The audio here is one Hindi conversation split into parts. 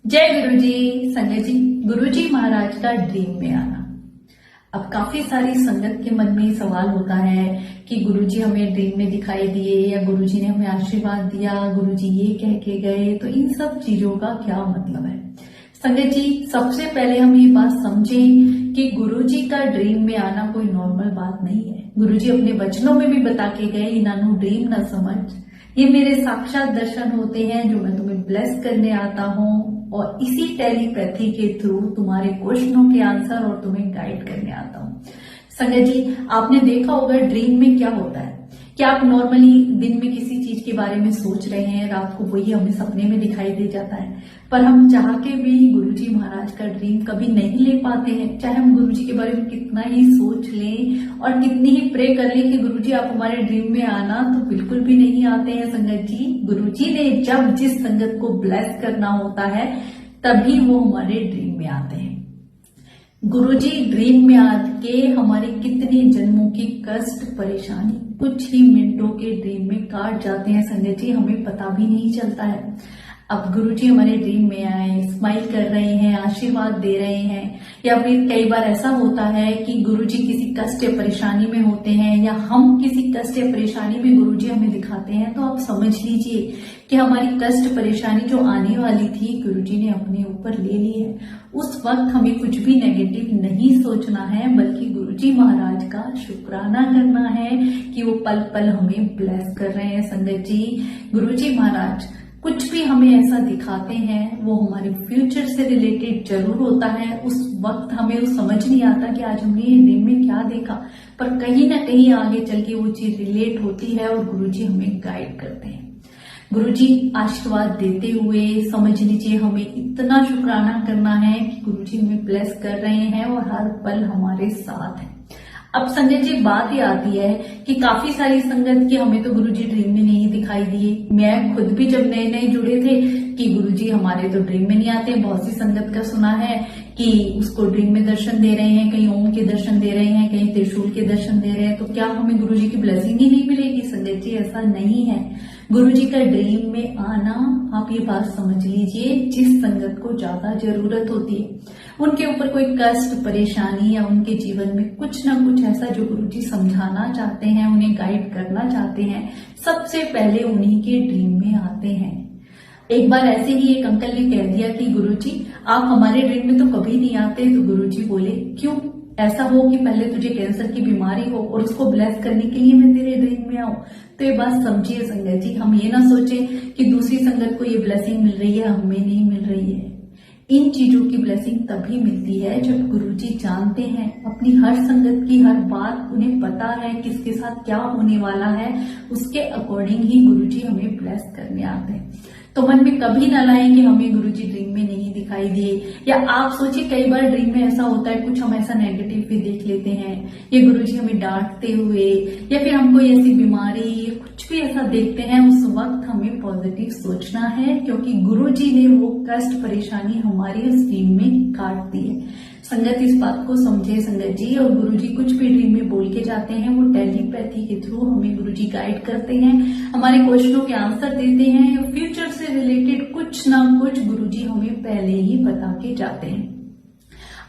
जय गुरु जी। संगत जी, गुरु जी महाराज का ड्रीम में आना। अब काफी सारी संगत के मन में सवाल होता है कि गुरु जी हमें ड्रीम में दिखाई दिए या गुरु जी ने हमें आशीर्वाद दिया, गुरु जी ये कह के गए, तो इन सब चीजों का क्या मतलब है। संगत जी, सबसे पहले हम ये बात समझें कि गुरु जी का ड्रीम में आना कोई नॉर्मल बात नहीं है। गुरु जी अपने वचनों में भी बता के गए, इनानु ड्रीम न समझ, ये मेरे साक्षात दर्शन होते हैं जो मैं तुम्हें ब्लेस करने आता हूँ और इसी टेलीपैथी के थ्रू तुम्हारे क्वेश्चनों के आंसर और तुम्हें गाइड करने आता हूँ। संगत जी, आपने देखा होगा ड्रीम में क्या होता है कि आप नॉर्मली दिन में किसी चीज के बारे में सोच रहे हैं, रात को वही हमें सपने में दिखाई दे जाता है, पर हम चाह के भी गुरुजी महाराज का ड्रीम कभी नहीं ले पाते हैं। चाहे हम गुरुजी के बारे में कितना ही सोच लें और कितनी ही प्रे कर लें कि गुरुजी आप हमारे ड्रीम में आना, तो बिल्कुल भी नहीं आते हैं। संगत जी, गुरुजी ने जब जिस संगत को ब्लेस करना होता है तभी वो हमारे ड्रीम में आते हैं। गुरुजी ड्रीम में आके हमारे कितने जन्मों की कष्ट परेशानी कुछ ही मिनटों के ड्रीम में काट जाते हैं। संगत जी, हमें पता भी नहीं चलता है। अब गुरुजी हमारे ड्रीम में आए, स्माइल कर रहे हैं, आशीर्वाद दे रहे हैं, या फिर कई बार ऐसा होता है कि गुरुजी किसी कष्ट या परेशानी में होते हैं या हम किसी कष्ट या परेशानी में गुरुजी हमें दिखाते हैं, तो आप समझ लीजिए कि हमारी कष्ट परेशानी जो आने वाली थी गुरुजी ने अपने ऊपर ले ली है। उस वक्त हमें कुछ भी नेगेटिव नहीं सोचना है, बल्कि गुरुजी महाराज का शुक्राना करना है कि वो पल पल हमें ब्लेस कर रहे हैं। संगत जी, गुरुजी महाराज कुछ भी हमें ऐसा दिखाते हैं वो हमारे फ्यूचर से रिलेटेड जरूर होता है। उस वक्त हमें वो समझ नहीं आता कि आज हमने ये ड्रीम में क्या देखा, पर कहीं ना कहीं आगे चल के वो चीज रिलेट होती है और गुरुजी हमें गाइड करते हैं। गुरुजी आशीर्वाद देते हुए समझ लीजिए हमें इतना शुक्राना करना है कि गुरुजी हमें ब्लेस कर रहे हैं और हर पल हमारे साथ है। अब संगत जी, बात ये आती है कि काफी सारी संगत की हमें तो गुरुजी ड्रीम में नहीं दिखाई दिए। मैं खुद भी जब नए नए जुड़े थे कि गुरुजी हमारे तो ड्रीम में नहीं आते। बहुत सी संगत का सुना है कि उसको ड्रीम में दर्शन दे रहे हैं, कहीं ओम के दर्शन दे रहे हैं, कहीं त्रिशूल के दर्शन दे रहे हैं, तो क्या हमें गुरुजी की ब्लेसिंग ही नहीं मिलेगी। संगत जी, ऐसा नहीं है। गुरुजी का ड्रीम में आना, आप ये बात समझ लीजिए, जिस संगत को ज्यादा जरूरत होती है, उनके ऊपर कोई कष्ट परेशानी या उनके जीवन में कुछ ना कुछ ऐसा जो गुरुजी समझाना चाहते हैं, उन्हें गाइड करना चाहते हैं, सबसे पहले उन्हीं के ड्रीम में आते हैं। एक बार ऐसे ही एक अंकल ने कह दिया कि गुरुजी आप हमारे ड्रीम में तो कभी नहीं आते। तो गुरुजी बोले, क्यों? ऐसा हो कि पहले तुझे कैंसर की बीमारी हो और उसको ब्लेस करने के लिए मैं तेरे ड्रीम में आऊं। तो ये बात समझिए संगत जी, हम ये ना सोचें कि दूसरी संगत को ये ब्लेसिंग मिल रही है, हमें नहीं मिल रही है। इन चीजों की ब्लेसिंग तभी मिलती है जब गुरुजी जानते हैं अपनी हर संगत की हर बात, उन्हें पता है किसके साथ क्या होने वाला है, उसके अकॉर्डिंग ही गुरुजी हमें ब्लेस करने आते हैं। तो मन में कभी ना लाएं कि हमें गुरुजी ड्रीम में नहीं दिखाई दिए। या आप सोचिए, कई बार ड्रीम में ऐसा होता है, कुछ हम ऐसा नेगेटिव भी देख लेते हैं, ये गुरुजी हमें डांटते हुए या फिर हमको ऐसी बीमारी कुछ भी ऐसा देखते हैं, उस वक्त हमें पॉजिटिव सोचना है, क्योंकि गुरुजी ने वो कष्ट परेशानी हमारी उस ड्रीम में काट दी है। संगत इस बात को समझे संगत जी, और गुरुजी कुछ भी ड्रीम में बोल के जाते हैं वो टेलीपैथी के थ्रू हमें गुरुजी गाइड करते हैं, हमारे क्वेश्चनों के आंसर देते हैं। फ्यूचर से रिलेटेड कुछ ना कुछ गुरुजी हमें पहले ही बता के जाते हैं।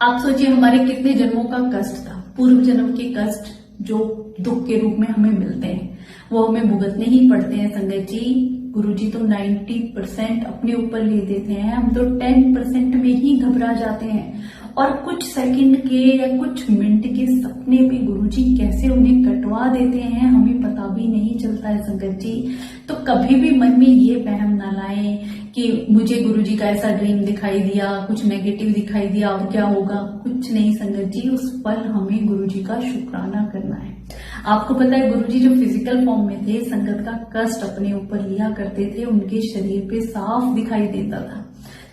आप सोचिए, हमारे कितने जन्मों का कष्ट था, पूर्व जन्म के कष्ट जो दुख के रूप में हमें मिलते हैं, वो हमें भुगतने ही पड़ते हैं। संगत जी, गुरुजी तो 90% अपने ऊपर ले देते हैं, हम तो 10% में ही घबरा जाते हैं। और कुछ सेकंड के या कुछ मिनट के सपने भी गुरुजी कैसे उन्हें कटवा देते हैं, हमें पता भी नहीं चलता है। संगत जी, तो कभी भी मन में ये वहम ना लाएं कि मुझे गुरुजी का ऐसा ड्रीम दिखाई दिया, कुछ नेगेटिव दिखाई दिया, अब क्या होगा। कुछ नहीं संगत जी, उस पल हमें गुरुजी का शुक्राना करना है। आपको पता है, गुरुजी जो फिजिकल फॉर्म में थे, संगत का कष्ट अपने ऊपर लिया करते थे, उनके शरीर पे साफ दिखाई देता था।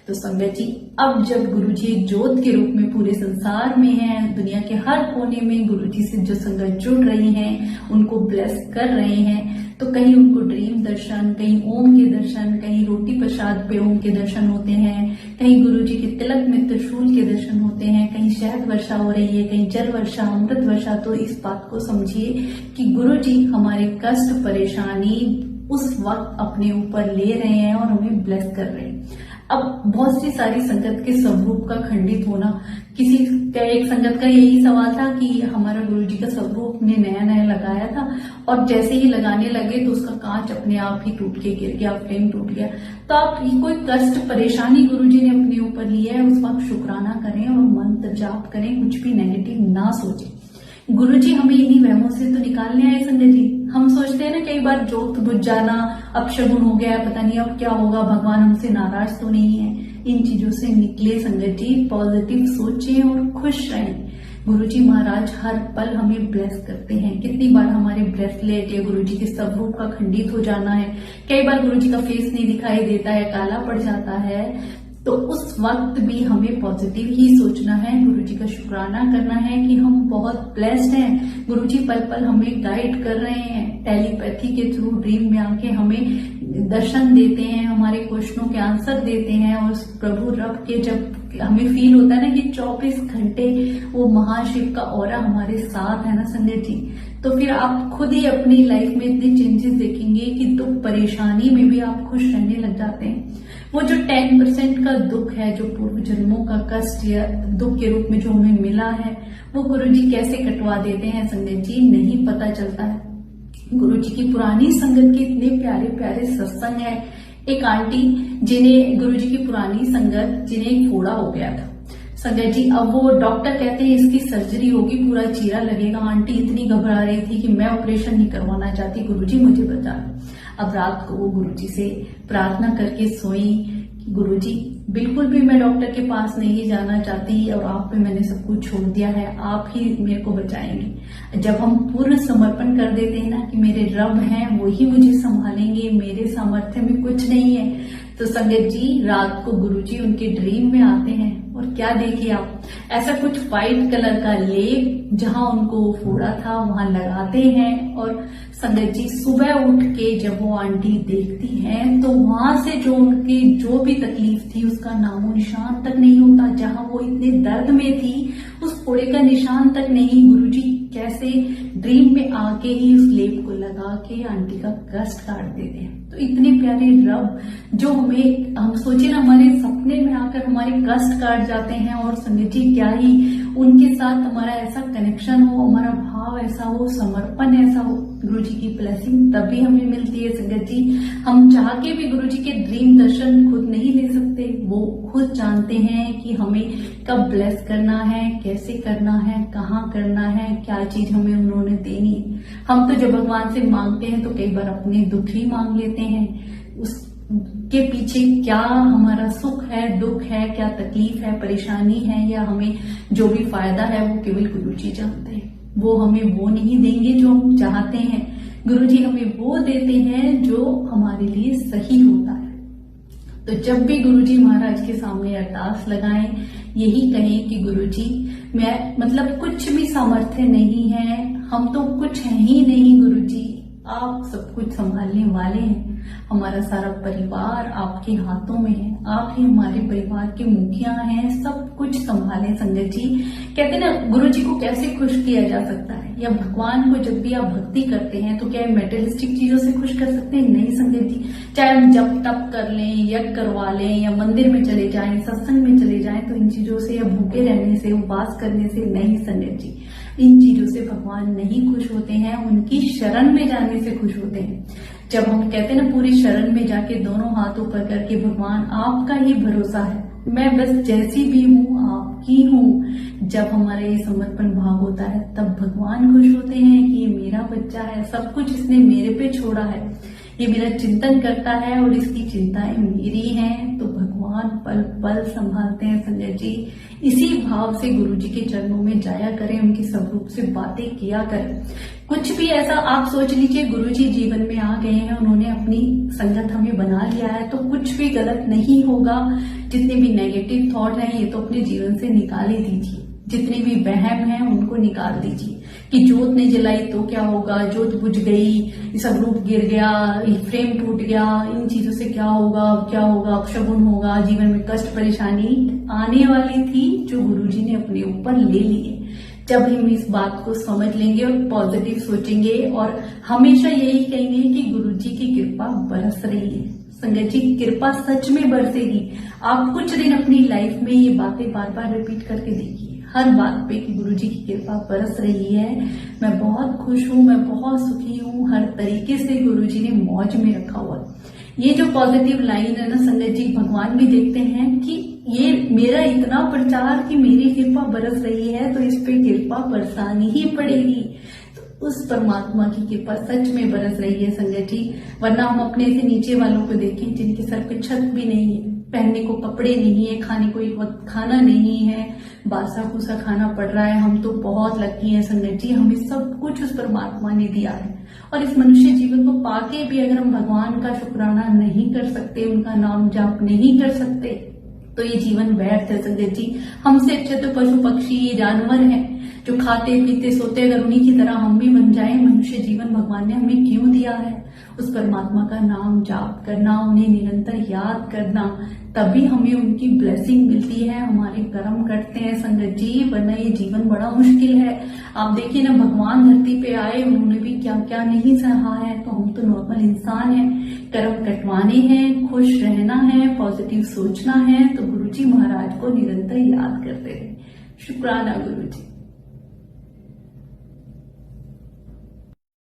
तो संगत जी, अब जब गुरुजी एक ज्योत के रूप में पूरे संसार में हैं, दुनिया के हर कोने में गुरुजी से जो संगत जुड़ रही हैं, उनको ब्लेस कर रहे हैं, तो कहीं उनको ड्रीम दर्शन, कहीं ओम के दर्शन, कहीं रोटी प्रसाद पे ओम के दर्शन होते हैं, कहीं गुरुजी के तिलक में त्रिशूल के दर्शन होते हैं, कहीं शहद वर्षा हो रही है, कहीं जल वर्षा, अमृत वर्षा। तो इस बात को समझिए कि गुरुजी हमारे कष्ट परेशानी उस वक्त अपने ऊपर ले रहे हैं और हमें ब्लेस कर रहे हैं। अब बहुत सी सारी संगत के स्वरूप का खंडित होना, किसी का एक संगत का यही सवाल था कि हमारा गुरुजी का स्वरूप ने नया नया लगाया था और जैसे ही लगाने लगे तो उसका कांच अपने आप ही टूट के गिर गया, फ्रेम टूट गया। तो आप कोई कष्ट परेशानी गुरुजी ने अपने ऊपर लिया है, उस वक्त शुक्राना करें और मंत्र जाप करें, कुछ भी नेगेटिव ना सोचें। गुरुजी हमें इन्हीं वहमों से तो निकालने आए संगत जी। हम सोचते हैं ना कई बार जोत बुझ जाना, अपशगुन हो गया, पता नहीं अब क्या होगा, भगवान हमसे नाराज तो नहीं है। इन चीजों से निकले संगत जी, पॉजिटिव सोचें और खुश रहें। गुरुजी महाराज हर पल हमें ब्लेस करते हैं। कितनी बार हमारे ब्रेसलेट या गुरुजी के स्वरूप का खंडित हो जाना है, कई बार गुरुजी का फेस नहीं दिखाई देता है, काला पड़ जाता है, तो उस वक्त भी हमें पॉजिटिव ही सोचना है, गुरुजी का शुक्राना करना है कि हम बहुत ब्लेस्ड हैं। गुरुजी पल पल हमें गाइड कर रहे हैं, टेलीपैथी के थ्रू ड्रीम में आके हमें दर्शन देते हैं, हमारे क्वेश्चनों के आंसर देते हैं। और प्रभु रब के जब हमें फील होता है ना कि 24 घंटे वो महाशिव का ऑरा हमारे साथ है ना संगत जी, तो फिर आप खुद ही अपनी लाइफ में इतने चेंजेस देखेंगे कि दुख परेशानी में भी आप खुश रहने लग जाते हैं। वो जो 10% का दुख है, जो पूर्व जन्मों का कष्ट या दुख के रूप में जो हमें मिला है, वो गुरुजी कैसे कटवा देते हैं संगत जी, नहीं पता चलता है। गुरुजी की पुरानी संगत के इतने प्यारे प्यारे सत्संग है। एक आंटी जिन्हें गुरुजी की पुरानी संगत, जिन्हें एक फोड़ा हो गया था संगत जी, अब वो डॉक्टर कहते हैं इसकी सर्जरी होगी, पूरा चीरा लगेगा। आंटी इतनी घबरा रही थी कि मैं ऑपरेशन नहीं करवाना चाहती, गुरुजी मुझे बचा लो। अब रात को वो गुरुजी से प्रार्थना करके सोई कि गुरुजी बिल्कुल भी मैं डॉक्टर के पास नहीं जाना चाहती और आप पे मैंने सब कुछ छोड़ दिया है, आप ही मेरे को बचाएंगे। जब हम पूर्ण समर्पण कर देते हैं ना कि मेरे रब हैं, वही मुझे संभालेंगे, मेरे सामर्थ्य में कुछ नहीं है, तो संगत जी रात को गुरुजी उनके ड्रीम में आते हैं और क्या देखिए आप, ऐसा कुछ व्हाइट कलर का लेप जहां उनको फोड़ा था वहां लगाते हैं। और संगत जी सुबह उठ के जब वो आंटी देखती हैं तो वहां से जो उनकी जो भी तकलीफ थी उसका नामो निशान तक नहीं होता। जहां वो इतने दर्द में थी उस फोड़े का निशान तक नहीं। गुरुजी कैसे ड्रीम में आके ही उस लेप को लगा के आंटी का कष्ट काट देते हैं। तो इतने प्यारे रब जो हमें, हम सोचे ना हमारे सपने में आकर हमारे कष्ट काट जाते हैं, और संगत जी क्या ही उनके साथ हमारा ऐसा कनेक्शन हो, हमारा भाव ऐसा हो, समर्पण ऐसा हो, गुरुजी की ब्लेसिंग तभी हमें मिलती है संगत जी। हम चाह के भी गुरुजी के ड्रीम दर्शन खुद नहीं ले सकते, वो खुद जानते हैं कि हमें कब ब्लेस करना है, कैसे करना है, कहाँ करना है, क्या चीज हमें उन्होंने देनी। हम तो जब भगवान से मांगते हैं तो कई बार अपने दुख ही मांग लेते हैं, उसके पीछे क्या हमारा सुख है, दुख है, क्या तकलीफ है, परेशानी है, या हमें जो भी फायदा है वो केवल गुरुजी जानते हैं। वो हमें वो नहीं देंगे जो हम चाहते हैं, गुरुजी हमें वो देते हैं जो हमारे लिए सही होता है। तो जब भी गुरुजी महाराज के सामने अरदास लगाएं, यही कहें कि गुरुजी मैं मतलब कुछ भी सामर्थ्य नहीं है, हम तो कुछ है ही नहीं गुरुजी, आप सब कुछ संभालने वाले हैं, हमारा सारा परिवार आपके हाथों में है, आप ही हमारे परिवार के मुखिया हैं, सब कुछ संभालें संगत जी। कहते ना गुरुजी को कैसे खुश किया जा सकता है, या भगवान को जब भी आप भक्ति करते हैं तो क्या मेटेरियलिस्टिक चीजों से खुश कर सकते हैं? नहीं संगत जी। चाहे हम जप तप कर लें, यज्ञ करवा लें, या मंदिर में चले जाएं, सत्संग में चले जाएं, तो इन चीजों से या भूखे रहने से, उपवास करने से नहीं संगत जी, इन चीजों से भगवान नहीं खुश होते हैं, उनकी शरण में जाने से खुश होते हैं। जब हम कहते हैं ना पूरी शरण में जाके दोनों हाथ ऊपर करके भगवान आपका ही भरोसा है, मैं बस जैसी भी हूँ आपकी हूँ, जब हमारा ये समर्पण भाव होता है तब भगवान खुश होते हैं कि ये मेरा बच्चा है, सब कुछ इसने मेरे पे छोड़ा है, ये मेरा चिंतन करता है और इसकी चिंताएं मेरी हैं, तो भगवान पल पल संभालते हैं संजय जी। इसी भाव से गुरुजी के चरणों में जाया करें, उनके स्वरूप से बातें किया करें। कुछ भी ऐसा आप सोच लीजिए, गुरुजी जीवन में आ गए हैं, उन्होंने अपनी संगत हमें बना लिया है, तो कुछ भी गलत नहीं होगा। जितने भी नेगेटिव थॉट हैं ये तो अपने जीवन से निकाल ही दीजिए, जितने भी वहम हैं उनको निकाल दीजिए कि जोत नहीं जलाई तो क्या होगा, जोत बुझ गई, सब रूप गिर गया, फ्रेम टूट गया, इन चीजों से क्या होगा, क्या होगा, अपशगुन होगा, जीवन में कष्ट परेशानी आने वाली थी जो गुरुजी ने अपने ऊपर ले ली है। जब हम इस बात को समझ लेंगे और पॉजिटिव सोचेंगे और हमेशा यही कहेंगे कि गुरुजी की कृपा बरस रही है, संगत जी कृपा सच में बरसेगी। आप कुछ दिन अपनी लाइफ में ये बातें बार बार रिपीट करके देखिए हर बात पे कि गुरुजी की कृपा बरस रही है, मैं बहुत खुश हूँ, मैं बहुत सुखी हूँ, हर तरीके से गुरुजी ने मौज में रखा हुआ है। ये जो पॉजिटिव लाइन है ना संगत जी, भगवान भी देखते हैं कि ये मेरा इतना प्रचार कि मेरी कृपा बरस रही है तो इस पे कृपा बरसानी ही पड़ेगी। तो उस परमात्मा की कृपा सच में बरस रही है संगत जी। वरना हम अपने से नीचे वालों को देखें जिनके सर पे छत भी नहीं है, पहनने को कपड़े नहीं है, खाने को एक वक्त खाना नहीं है, बासा फूसा खाना पड़ रहा है। हम तो बहुत लकी हैं संगत जी, हमें सब कुछ उस परमात्मा ने दिया है। और इस मनुष्य जीवन को पाके भी अगर हम भगवान का शुक्राना नहीं कर सकते, उनका नाम जाप नहीं कर सकते, तो ये जीवन व्यर्थ है संगत जी। हमसे अच्छे तो पशु पक्षी ये जानवर हैं जो खाते पीते सोते, अगर उन्हीं की तरह हम भी बन जाएं। मनुष्य जीवन भगवान ने हमें क्यों दिया है? उस परमात्मा का नाम जाप करना, उन्हें निरंतर याद करना, तभी हमें उनकी ब्लेसिंग मिलती है, हमारे कर्म करते हैं संगत जी। वरना ये जीवन बड़ा मुश्किल है। आप देखिए ना, भगवान धरती पे आए, उन्होंने भी क्या क्या नहीं सहा है। तो हम तो नॉर्मल इंसान हैं, कर्म कटवाने हैं, खुश रहना है, पॉजिटिव सोचना है। तो गुरुजी महाराज को निरंतर याद करते रहे। शुक्राना गुरुजी।